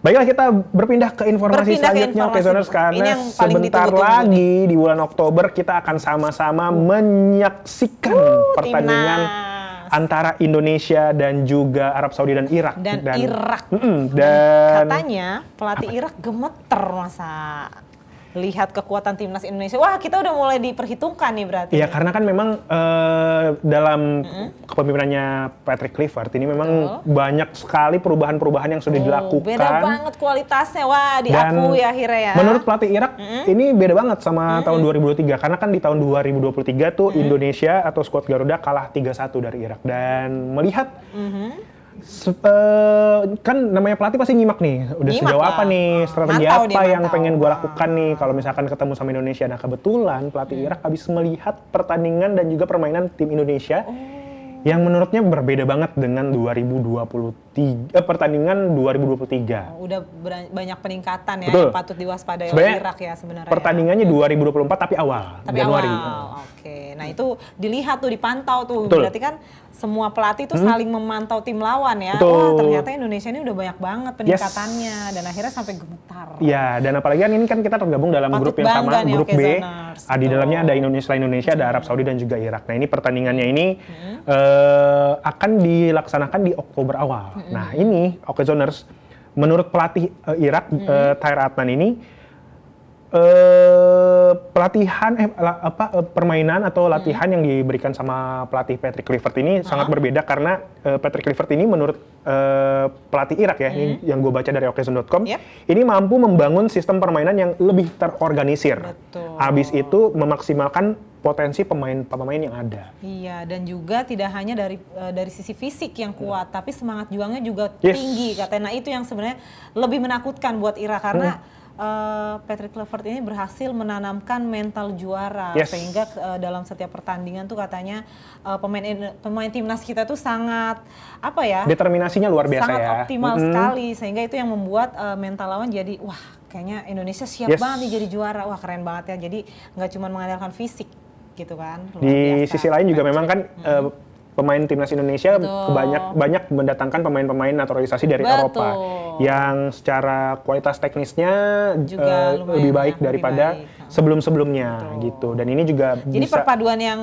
Baiklah, kita berpindah ke informasi selanjutnya, Oke Zoners, karena sebentar lagi di bulan Oktober kita akan sama-sama menyaksikan pertandingan antara Indonesia dan juga Arab Saudi dan Irak. Dan Irak. Dan katanya pelatih Irak gemeter masa lihat kekuatan timnas Indonesia. Wah, kita udah mulai diperhitungkan nih berarti. Iya, karena kan memang dalam kepemimpinannya Patrick Kluivert ini memang banyak sekali perubahan-perubahan yang sudah dilakukan. Beda banget kualitasnya, wah diakui akhirnya ya. Menurut pelatih Irak, ini beda banget sama tahun 2023. Karena kan di tahun 2023 tuh Indonesia atau skuad Garuda kalah 3-1 dari Irak. Dan melihat kan namanya pelatih pasti nyimak nih, udah sejauh apa nih, strategi apa yang pengen gue lakukan nih kalau misalkan ketemu sama Indonesia. Nah kebetulan pelatih Irak habis melihat pertandingan dan juga permainan tim Indonesia yang menurutnya berbeda banget dengan 2023, pertandingan 2023. Udah banyak peningkatan ya, Betul. yang patut diwaspadai oleh Irak ya sebenarnya. Pertandingannya 2024 tapi awal, Januari. Oke, nah itu dilihat tuh, dipantau tuh. Betul. Berarti kan semua pelatih tuh saling memantau tim lawan ya. Betul. Wah ternyata Indonesia ini udah banyak banget peningkatannya dan akhirnya sampai gemetar. Ya, dan apalagi kan ini kan kita tergabung dalam grup yang sama, nih, grup B. Di dalamnya ada Indonesia, ada Arab Saudi dan juga Irak. Nah ini pertandingannya ini akan dilaksanakan di Oktober awal. Nah ini, Oke Zoners, menurut pelatih Irak, Tahir Adnan ini, pelatihan permainan atau latihan yang diberikan sama pelatih Patrick Kluivert ini sangat berbeda karena Patrick Kluivert ini menurut pelatih Irak ya, ini yang gue baca dari okezone.com, ini mampu membangun sistem permainan yang lebih terorganisir. Habis itu memaksimalkan potensi pemain-pemain yang ada. Iya, dan juga tidak hanya dari sisi fisik yang kuat, tapi semangat juangnya juga tinggi katanya. Nah itu yang sebenarnya lebih menakutkan buat Irak karena Patrick Kluivert ini berhasil menanamkan mental juara sehingga dalam setiap pertandingan tuh katanya pemain timnas kita tuh sangat determinasinya luar biasa, sangat optimal sekali, sehingga itu yang membuat mental lawan jadi wah kayaknya Indonesia siap banget nih jadi juara, wah keren banget ya. Jadi nggak cuma mengandalkan fisik gitu kan. Di sisi lain juga memang kan pemain timnas Indonesia banyak mendatangkan pemain-pemain naturalisasi dari Eropa yang secara kualitas teknisnya juga lebih baik daripada sebelum-sebelumnya gitu. Dan ini juga jadi perpaduan yang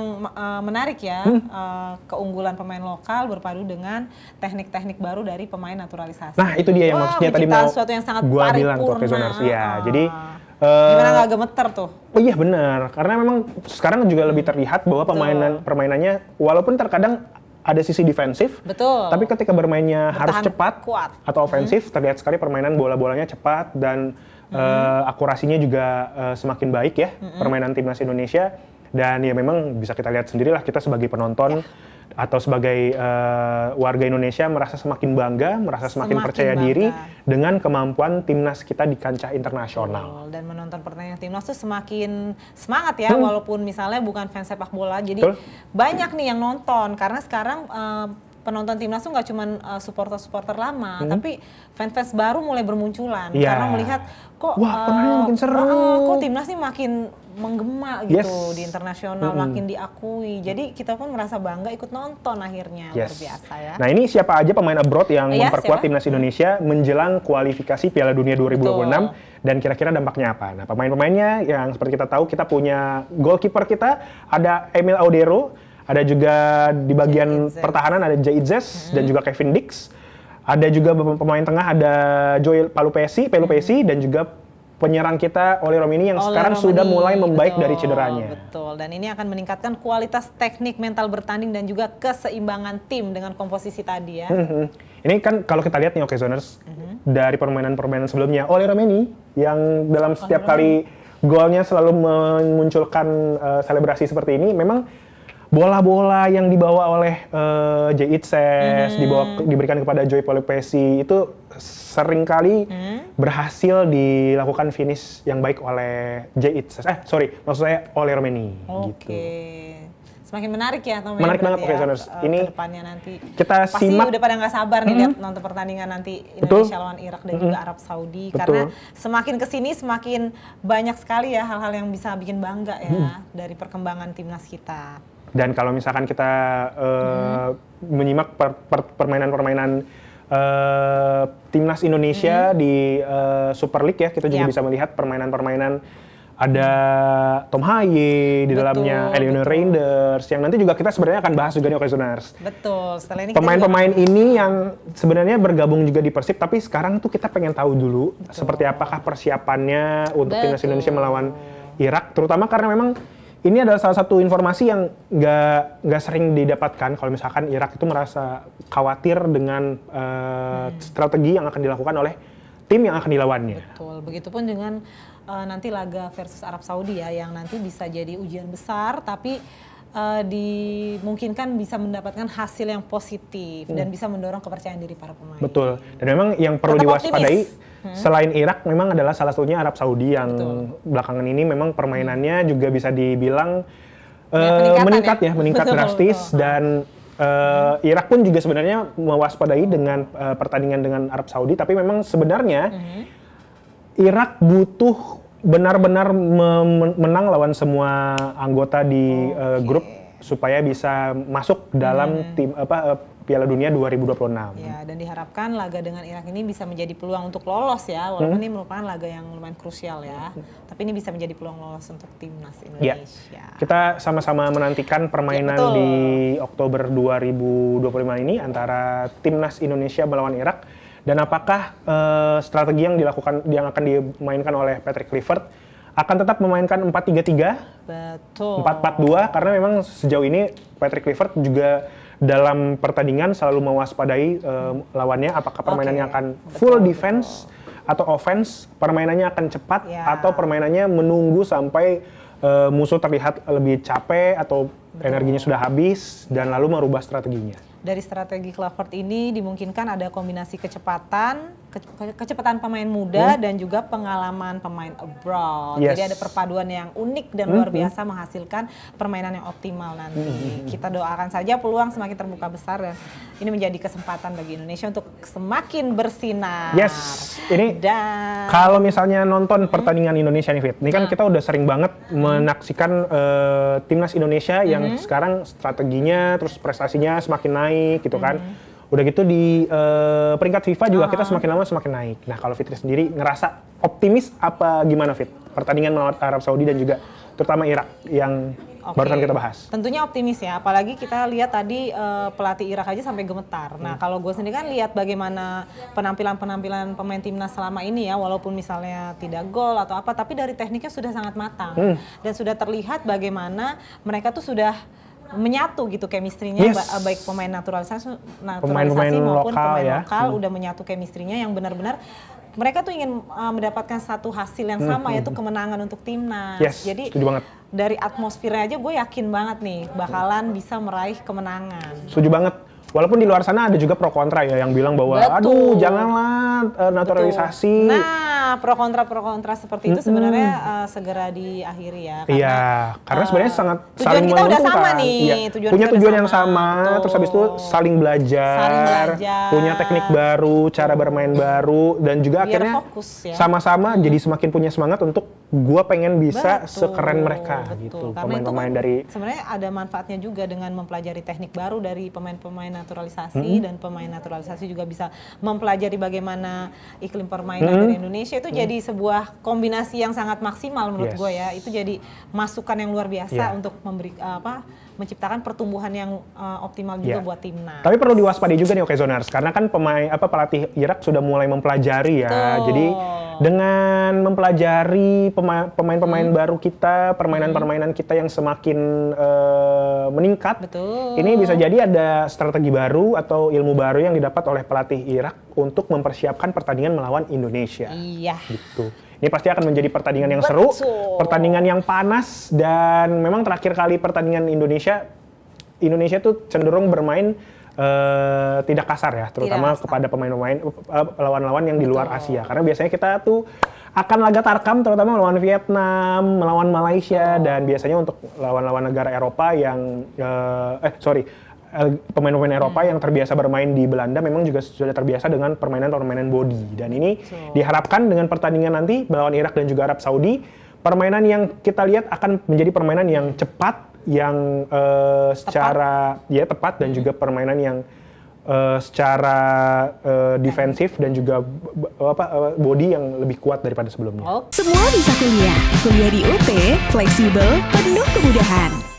menarik ya, keunggulan pemain lokal berpadu dengan teknik-teknik baru dari pemain naturalisasi. Nah itu dia yang maksudnya tadi mau gua bilang tuh Oke Zoners ya. Jadi gimana nggak gemeter tuh? Oh iya benar, karena memang sekarang juga lebih terlihat bahwa permainannya walaupun terkadang ada sisi defensif, tapi ketika bermainnya harus cepat atau ofensif, terlihat sekali permainan bola-bolanya cepat dan akurasinya juga semakin baik ya permainan timnas Indonesia. Dan ya memang bisa kita lihat sendirilah, kita sebagai penonton atau sebagai warga Indonesia merasa semakin bangga, merasa semakin percaya diri dengan kemampuan timnas kita di kancah internasional. Dan menonton pertandingan timnas tuh semakin semangat ya, walaupun misalnya bukan fans sepak bola. Jadi banyak nih yang nonton karena sekarang penonton timnas tuh nggak cuma supporter-supporter lama, tapi fans-fans baru mulai bermunculan karena melihat kok makin seru, kok timnas nih makin menggema gitu di internasional, makin diakui. Jadi kita pun merasa bangga ikut nonton akhirnya. Luar biasa ya. Nah ini siapa aja pemain abroad yang memperkuat timnas Indonesia menjelang kualifikasi Piala Dunia 2026 dan kira-kira dampaknya apa? Nah pemain-pemainnya yang seperti kita tahu, kita punya goalkeeper kita ada Emil Audero, ada juga di bagian pertahanan ada Jaitzes dan juga Kevin Dix. Ada juga pemain tengah ada Joel Pelupesi dan juga penyerang kita Oli Romini yang sekarang sudah mulai membaik dari cederanya. Betul, dan ini akan meningkatkan kualitas teknik, mental bertanding dan juga keseimbangan tim dengan komposisi tadi ya. Ini kan kalau kita lihat nih Oke Zoners, dari permainan-permainan sebelumnya Oli Romini yang dalam setiap kali golnya selalu memunculkan selebrasi seperti ini, memang bola-bola yang dibawa oleh Jaitzes, diberikan kepada Joy Pelupesi itu seringkali berhasil dilakukan finish yang baik oleh Jaitzes. Maksud saya oleh Romeni. Gitu. Semakin menarik ya, Tom. Menarik banget Oke Zoners. Ini kedepannya nanti kita pasti simak. udah pada nggak sabar nih lihat nonton pertandingan nanti Indonesia lawan Irak dan juga Arab Saudi. Karena semakin kesini semakin banyak sekali ya hal-hal yang bisa bikin bangga ya dari perkembangan timnas kita. Dan kalau misalkan kita menyimak permainan-permainan timnas Indonesia di Super League ya, kita juga bisa melihat permainan-permainan. Ada Tom Haye di dalamnya, Eleanor Reinders, yang nanti juga kita sebenarnya akan bahas juga nih Okezoners. Betul, setelah ini pemain-pemain ini yang sebenarnya bergabung juga di Persib, tapi sekarang tuh kita pengen tahu dulu seperti apakah persiapannya untuk timnas Indonesia melawan Irak, terutama karena memang ini adalah salah satu informasi yang nggak sering didapatkan kalau misalkan Irak itu merasa khawatir dengan strategi yang akan dilakukan oleh tim yang akan dilawannya. Betul, begitupun dengan nanti laga versus Arab Saudi ya, yang nanti bisa jadi ujian besar, tapi dimungkinkan bisa mendapatkan hasil yang positif dan bisa mendorong kepercayaan diri para pemain. Betul, dan memang yang perlu diwaspadai selain Irak memang adalah salah satunya Arab Saudi yang belakangan ini memang permainannya juga bisa dibilang meningkat drastis dan Irak pun juga sebenarnya mewaspadai dengan pertandingan dengan Arab Saudi, tapi memang sebenarnya Irak butuh benar-benar menang lawan semua anggota di grup supaya bisa masuk dalam tim Piala Dunia 2026. Ya, dan diharapkan laga dengan Irak ini bisa menjadi peluang untuk lolos ya, walaupun ini merupakan laga yang lumayan krusial ya. Tapi ini bisa menjadi peluang lolos untuk timnas Indonesia. Ya. Kita sama-sama menantikan permainan di Oktober 2025 ini antara timnas Indonesia melawan Irak. Dan apakah strategi yang akan dimainkan oleh Patrick Kluivert akan tetap memainkan 4-3-3? Betul. 4-4-2 karena memang sejauh ini Patrick Kluivert juga dalam pertandingan selalu mewaspadai lawannya apakah permainannya akan full defense atau offense, permainannya akan cepat atau permainannya menunggu sampai musuh terlihat lebih capek atau energinya sudah habis dan lalu merubah strateginya. Dari strategi Kluivert ini dimungkinkan ada kombinasi kecepatan pemain muda dan juga pengalaman pemain abroad. Jadi ada perpaduan yang unik dan luar biasa menghasilkan permainan yang optimal nanti. Kita doakan saja peluang semakin terbuka besar dan ini menjadi kesempatan bagi Indonesia untuk semakin bersinar. Yes, ini kalau misalnya nonton pertandingan Indonesia nih Fit, ini kan kita udah sering banget menaksikan timnas Indonesia yang sekarang strateginya terus prestasinya semakin naik gitu kan. Udah gitu di peringkat FIFA juga kita semakin lama semakin naik. Nah kalau Fitri sendiri ngerasa optimis apa gimana Fit? Pertandingan melawan Arab Saudi dan juga terutama Irak yang barusan kita bahas. Tentunya optimis ya, apalagi kita lihat tadi pelatih Irak aja sampai gemetar. Nah kalau gue sendiri kan lihat bagaimana penampilan pemain timnas selama ini ya, walaupun misalnya tidak gol atau apa, tapi dari tekniknya sudah sangat matang. Dan sudah terlihat bagaimana mereka tuh sudah menyatu gitu chemistry-nya, baik pemain naturalisasi maupun pemain lokal udah menyatu chemistry-nya yang benar-benar mereka tuh ingin mendapatkan satu hasil yang sama yaitu kemenangan untuk timnas. Jadi dari atmosfernya aja gue yakin banget nih bakalan bisa meraih kemenangan. Setuju banget. Walaupun di luar sana ada juga pro kontra ya yang bilang bahwa aduh janganlah naturalisasi. Nah, pro kontra seperti itu sebenarnya segera diakhiri ya. Iya, karena sebenarnya sangat saling menguntungkan. Tujuan kita udah sama nih. Iya, punya tujuan yang sama, terus habis itu saling belajar, punya teknik baru, cara bermain baru, dan juga akhirnya sama-sama jadi semakin punya semangat untuk gua pengen bisa sekeren mereka gitu. Pemain-pemain dari sebenarnya ada manfaatnya juga dengan mempelajari teknik baru dari pemain-pemain naturalisasi dan pemain naturalisasi juga bisa mempelajari bagaimana iklim permainan dari Indonesia. Itu jadi sebuah kombinasi yang sangat maksimal menurut gue ya. Itu jadi masukan yang luar biasa untuk memberi menciptakan pertumbuhan yang optimal juga buat timnas. Tapi perlu diwaspadai juga nih Okezoners karena kan pelatih Irak sudah mulai mempelajari ya. Jadi dengan mempelajari pemain-pemain baru kita, permainan-permainan kita yang semakin meningkat, ini bisa jadi ada strategi baru atau ilmu baru yang didapat oleh pelatih Irak untuk mempersiapkan pertandingan melawan Indonesia. Iya. Gitu. Ini pasti akan menjadi pertandingan yang seru, pertandingan yang panas, dan memang terakhir kali pertandingan Indonesia tuh cenderung bermain tidak kasar ya, terutama kepada pemain-pemain lawan-lawan yang di luar Asia. Karena biasanya kita tuh akan laga tarkam terutama melawan Vietnam, melawan Malaysia, dan biasanya untuk lawan-lawan negara Eropa yang pemain-pemain Eropa yang terbiasa bermain di Belanda memang juga sudah terbiasa dengan permainan body. Dan ini diharapkan dengan pertandingan nanti melawan Irak dan juga Arab Saudi, permainan yang kita lihat akan menjadi permainan yang cepat, yang secara tepat dan juga permainan yang secara defensif dan juga body yang lebih kuat daripada sebelumnya. Semua bisa kuliah di UT, fleksibel, penuh kemudahan.